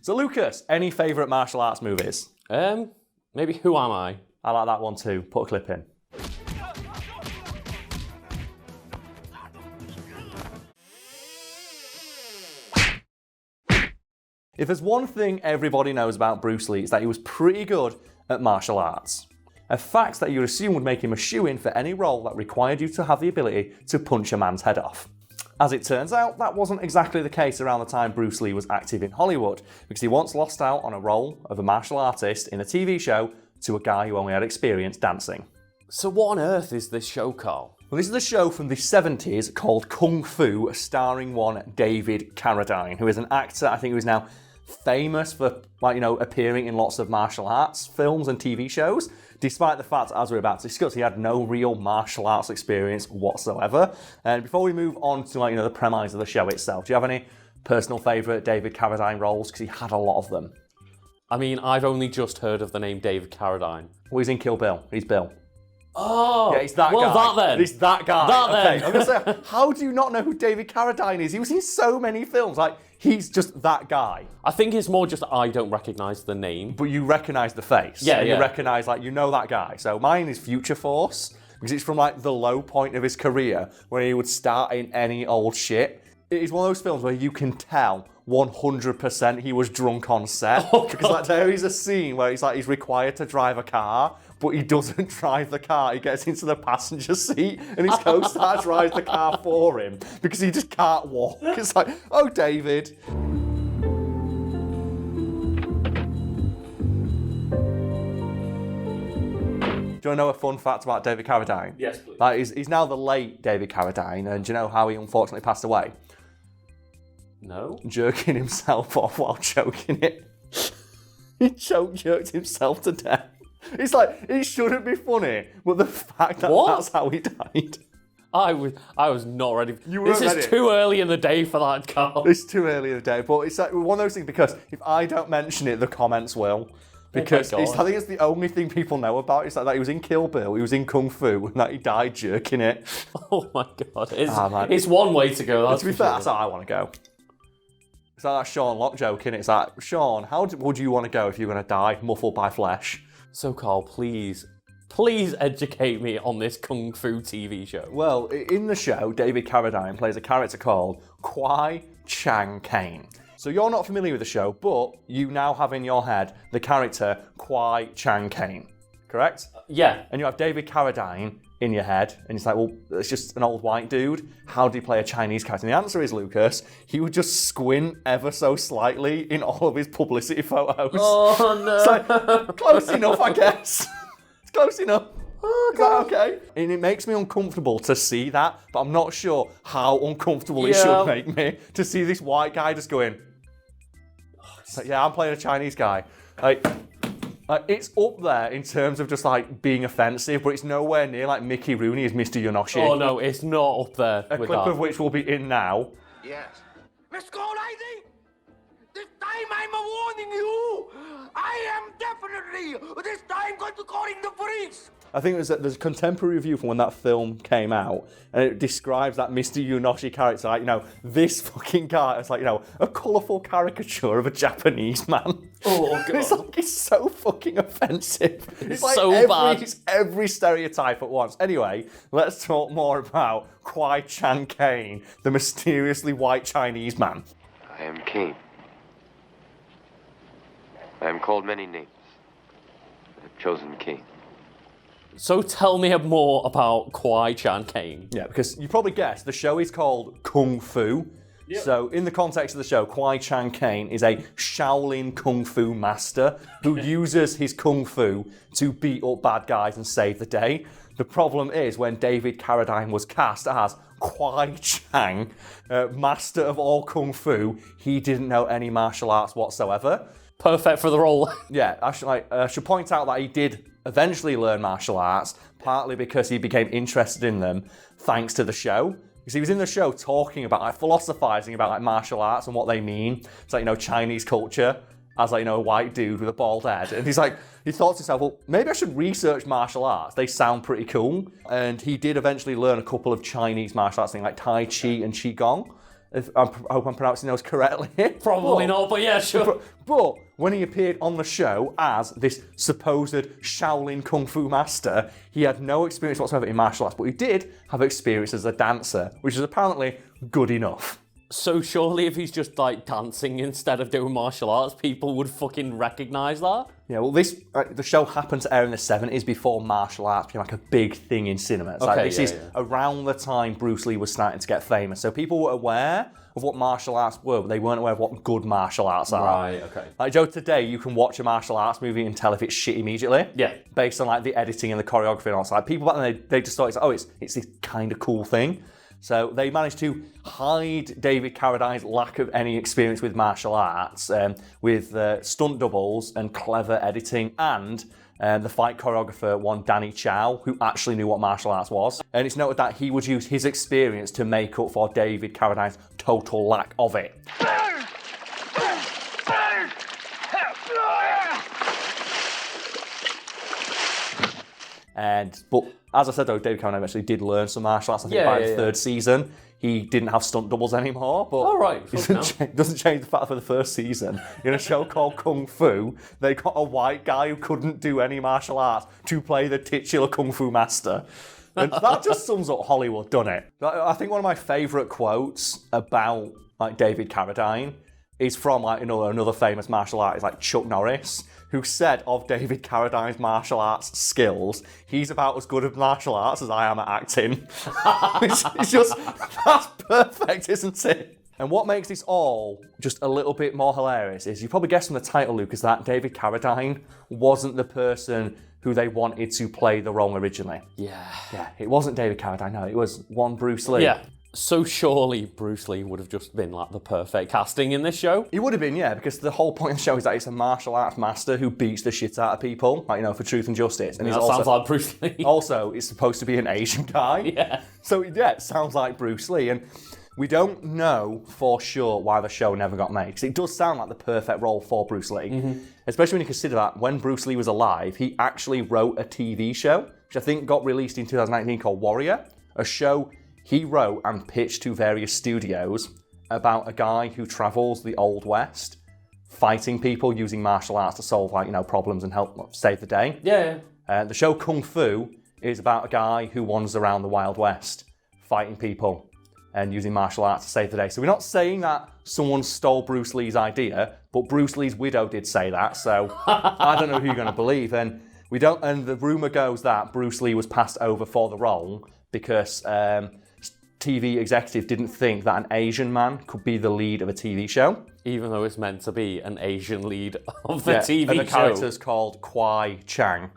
So Lucas, any favourite martial arts movies? Maybe Who Am I? I like that one too. Put a clip in. If there's one thing everybody knows about Bruce Lee, it's that he was pretty good at martial arts. A fact that you'd assume would make him a shoo-in for any role that required you to have the ability to punch a man's head off. As it turns out, that wasn't exactly the case around the time Bruce Lee was active in Hollywood, because he once lost out on a role of a martial artist in a TV show to a guy who only had experience dancing. So what on earth is this show, Karl? Well, this is a show from the 70s called Kung Fu, starring one David Carradine, who is an actor, I think, who is now famous for, appearing in lots of martial arts films and TV shows, despite the fact, as we're about to discuss, he had no real martial arts experience whatsoever. And before we move on to, the premise of the show itself, do you have any personal favourite David Carradine roles? Because he had a lot of them. I mean, I've only just heard of the name David Carradine. Well, he's in Kill Bill. He's Bill. Oh, yeah, it's that guy. Well, that then. It's that guy. That okay. then. I'm gonna say, how do you not know who David Carradine is? He was in so many films. He's just that guy. I think it's more just I don't recognise the name. But you recognise the face. Yeah, You recognise, that guy. So mine is Future Force, because it's from, the low point of his career, where he would start in any old shit. It is one of those films where you can tell 100% he was drunk on set. Oh, because there is a scene where he's required to drive a car, but he doesn't drive the car. He gets into the passenger seat and his co-star drives the car for him because he just can't walk. It's like, oh, David. Do you want to know a fun fact about David Carradine? Yes, please. He's now the late David Carradine, and do you know how he unfortunately passed away? No. Jerking himself off while choking it. He jerked himself to death. It's it shouldn't be funny, but the fact that that's how he died. I was not ready. This is too early in the day for that, Karl. It's too early in the day, but it's one of those things, because if I don't mention it, the comments will. Because I think it's the only thing people know about. It's that he was in Kill Bill, he was in Kung Fu, and that he died jerking it. Oh my God. It's one way to go. To be fair, that's how I want to go. It's like that Sean Locke joke, innit? It's like, Sean, how would you want to go if you were going to die muffled by flesh? So, Karl, please educate me on this Kung Fu TV show. Well, in the show, David Carradine plays a character called Kwai Chang Caine. So you're not familiar with the show, but you now have in your head the character Kwai Chang Caine, correct? Yeah. And you have David Carradine in your head, and it's like, well, it's just an old white dude. How do you play a Chinese character? And the answer is, Lucas, he would just squint ever so slightly in all of his publicity photos. Oh, no. It's like, close enough, I guess. It's close enough. Oh, is that okay? And it makes me uncomfortable to see that, but I'm not sure how uncomfortable it should make me to see this white guy just going, yeah, I'm playing a Chinese guy. It's up there in terms of just being offensive, but it's nowhere near Mickey Rooney as Mr. Yonoshi. Oh no, it's not up there. A clip of which will be in now. Yes. Miss Lady, this time I'm warning you. I am definitely this time going to call in the police. I think there's a contemporary review from when that film came out, and it describes that Mr. Yonoshi character, this fucking guy is a colourful caricature of a Japanese man. Oh, God. It's so fucking offensive. It's so bad. It's every stereotype at once. Anyway, let's talk more about Kwai Chang Caine, the mysteriously white Chinese man. I am Caine. I am called many names. I've chosen Caine. So tell me more about Kwai Chang Caine. Yeah, because you probably guessed, the show is called Kung Fu. Yep. So in the context of the show, Kwai Chang Caine is a Shaolin Kung Fu master who uses his Kung Fu to beat up bad guys and save the day. The problem is when David Carradine was cast as Kwai Chang, master of all Kung Fu, he didn't know any martial arts whatsoever. Perfect for the role. Yeah, I should point out that he did eventually learn martial arts, partly because he became interested in them thanks to the show. Because he was in the show talking about, philosophizing about martial arts and what they mean. It's Chinese culture as a white dude with a bald head. And he thought to himself, well, maybe I should research martial arts. They sound pretty cool. And he did eventually learn a couple of Chinese martial arts things like Tai Chi and Qigong. I hope I'm pronouncing those correctly. Probably not, but yeah, sure. But when he appeared on the show as this supposed Shaolin Kung Fu master, he had no experience whatsoever in martial arts, but he did have experience as a dancer, which is apparently good enough. So surely if he's just like dancing instead of doing martial arts, people would fucking recognise that? Yeah, well, the show happened to air in the 70s before martial arts became like a big thing in cinema. This is around the time Bruce Lee was starting to get famous. So people were aware of what martial arts were, but they weren't aware of what good martial arts are. Right, okay. Like, Joe, today you can watch a martial arts movie and tell if it's shit immediately. Yeah. Based on like the editing and the choreography and all that. Like, people back then, they just thought, it's this kind of cool thing. So they managed to hide David Carradine's lack of any experience with martial arts with stunt doubles and clever editing, and the fight choreographer, one Danny Chow, who actually knew what martial arts was. And it's noted that he would use his experience to make up for David Carradine's total lack of it. But as I said though, David Carradine actually did learn some martial arts. I think by the third season, he didn't have stunt doubles anymore. But it doesn't change the fact for the first season, in a show called Kung Fu, they got a white guy who couldn't do any martial arts to play the titular Kung Fu master. And that just sums up Hollywood, doesn't it? I think one of my favourite quotes about like David Carradine is from like another famous martial artist like Chuck Norris, who said of David Carradine's martial arts skills, he's about as good at martial arts as I am at acting. It's just, that's perfect, isn't it? And what makes this all just a little bit more hilarious is, you probably guessed from the title, Luke, is that David Carradine wasn't the person who they wanted to play the role originally. Yeah, it wasn't David Carradine, no, it was one Bruce Lee. Yeah. So surely Bruce Lee would have just been like the perfect casting in this show? He would have been, yeah, because the whole point of the show is that it's a martial arts master who beats the shit out of people, like, for truth and justice. And sounds like Bruce Lee. Also, it's supposed to be an Asian guy. Yeah. So, yeah, it sounds like Bruce Lee. And we don't know for sure why the show never got made, because it does sound like the perfect role for Bruce Lee. Especially when you consider that when Bruce Lee was alive, he actually wrote a TV show, which I think got released in 2019, called Warrior, a show he wrote and pitched to various studios about a guy who travels the Old West, fighting people using martial arts to solve problems and help save the day. Yeah. The show Kung Fu is about a guy who wanders around the Wild West, fighting people and using martial arts to save the day. So we're not saying that someone stole Bruce Lee's idea, but Bruce Lee's widow did say that. So I don't know who you're going to believe. And the rumor goes that Bruce Lee was passed over for the role because TV executive didn't think that an Asian man could be the lead of a TV show. Even though it's meant to be an Asian lead of the TV show. And the character's called Kwai Chang.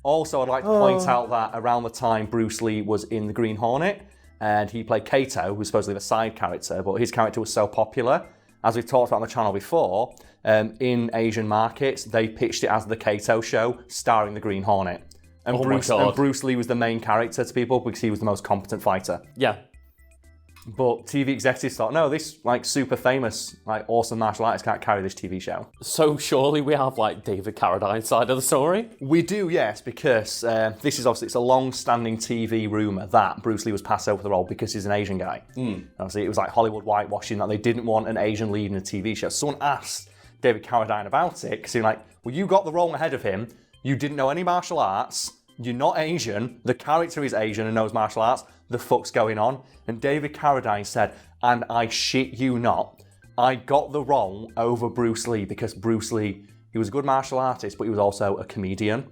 Also, I'd like to point out that around the time Bruce Lee was in the Green Hornet, and he played Kato, who's supposedly the side character, but his character was so popular, as we've talked about on the channel before, in Asian markets, they pitched it as the Kato show, starring the Green Hornet. And Bruce Lee was the main character to people because he was the most competent fighter. Yeah. But TV executives thought, no, this super famous, awesome martial artist can't carry this TV show. So surely we have David Carradine's side of the story? We do, yes, because this is obviously, it's a long-standing TV rumour that Bruce Lee was passed over the role because he's an Asian guy. Obviously, it was like Hollywood whitewashing, that they didn't want an Asian lead in a TV show. Someone asked David Carradine about it, because he was like, well, you got the role ahead of him, you didn't know any martial arts, you're not Asian, the character is Asian and knows martial arts, the fuck's going on? And David Carradine said, and I shit you not, I got the role over Bruce Lee because Bruce Lee, he was a good martial artist, but he was also a comedian.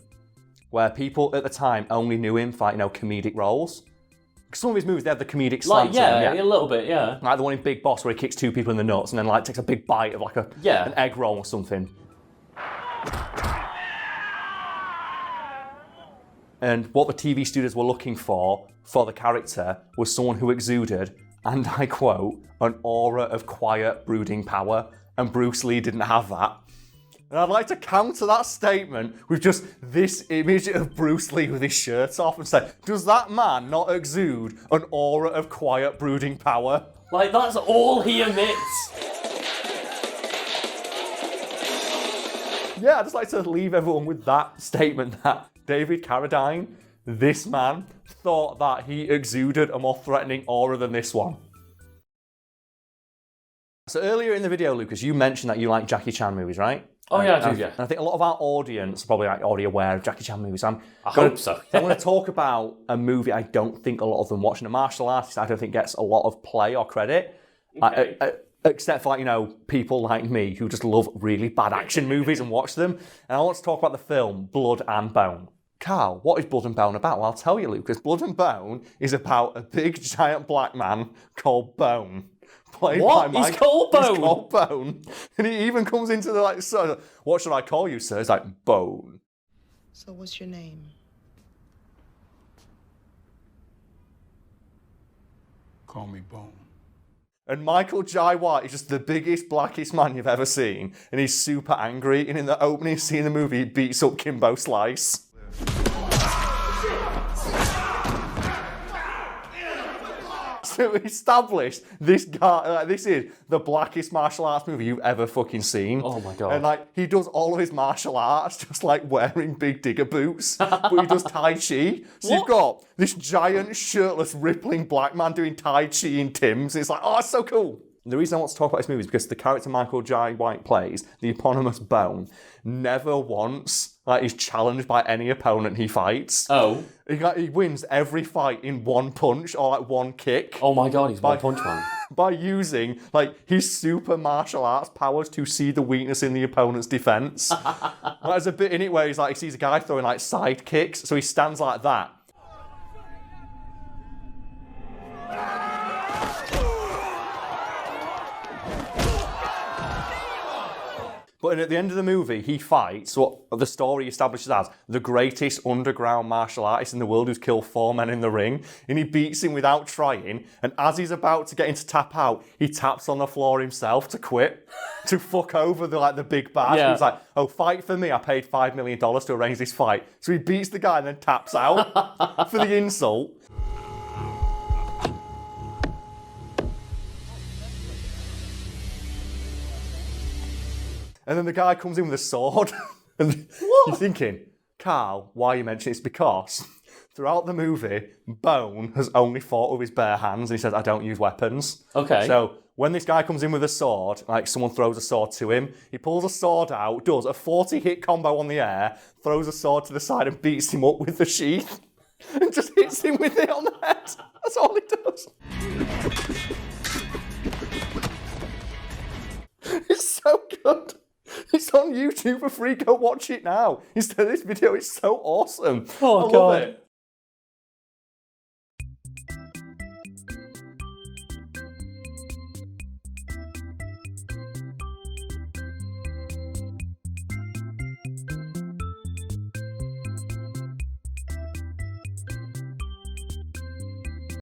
Where people at the time only knew him for, comedic roles. Some of his movies, they had the comedic slant. A little bit, yeah. Like the one in Big Boss where he kicks two people in the nuts and then takes a big bite of an egg roll or something. And what the TV studios were looking for the character was someone who exuded, and I quote, an aura of quiet, brooding power. And Bruce Lee didn't have that. And I'd like to counter that statement with just this image of Bruce Lee with his shirt off and say, does that man not exude an aura of quiet, brooding power? That's all he emits. Yeah, I'd just like to leave everyone with that statement that David Carradine, this man, thought that he exuded a more threatening aura than this one. So earlier in the video, Lucas, you mentioned that you like Jackie Chan movies, right? Oh, yeah, I do, yeah. And I think a lot of our audience are probably already aware of Jackie Chan movies. I hope so. I want to talk about a movie I don't think a lot of them watch, and a martial artist I don't think gets a lot of play or credit. Okay. Except for, people like me who just love really bad action movies and watch them. And I want to talk about the film Blood and Bone. Karl, what is Blood and Bone about? Well, I'll tell you, Lucas. Blood and Bone is about a big, giant black man called Bone. Played what? By Mike. He's called Bone? He's called Bone. And he even comes into the, so, what should I call you, sir? It's like, Bone. So what's your name? Call me Bone. And Michael Jai White is just the biggest, blackest man you've ever seen. And he's super angry. And in the opening scene of the movie, he beats up Kimbo Slice. So established this guy, this is the blackest martial arts movie you've ever fucking seen. Oh my God. And he does all of his martial arts just wearing big digger boots, but he does Tai Chi. So you've got this giant, shirtless, rippling black man doing Tai Chi in Tim's. It's oh, it's so cool. The reason I want to talk about this movie is because the character Michael Jai White plays, the eponymous Bone, never once is challenged by any opponent he fights. Oh. He wins every fight in one punch or one kick. Oh my God, he's One Punch Man. By using his super martial arts powers to see the weakness in the opponent's defense. There's a bit in it where he sees a guy throwing side kicks, so he stands like that. But at the end of the movie, he fights what the story establishes as the greatest underground martial artist in the world who's killed 4 men in the ring. And he beats him without trying. And as he's about to get him to tap out, he taps on the floor himself to quit, to fuck over the big bad. Yeah. He's like, oh, fight for me. I paid $5 million to arrange this fight. So he beats the guy and then taps out for the insult. And then the guy comes in with a sword. And you're thinking, Karl, why are you mentioning this? Because throughout the movie, Bone has only fought with his bare hands. And he says, I don't use weapons. Okay. So when this guy comes in with a sword, someone throws a sword to him, he pulls a sword out, does a 40-hit combo on the air, throws a sword to the side and beats him up with the sheath. And just hits him with it on the head. That's all he does. It's so good. It's on YouTube for free. Go watch it now. Instead of this video, it's so awesome. Oh, I love God. it.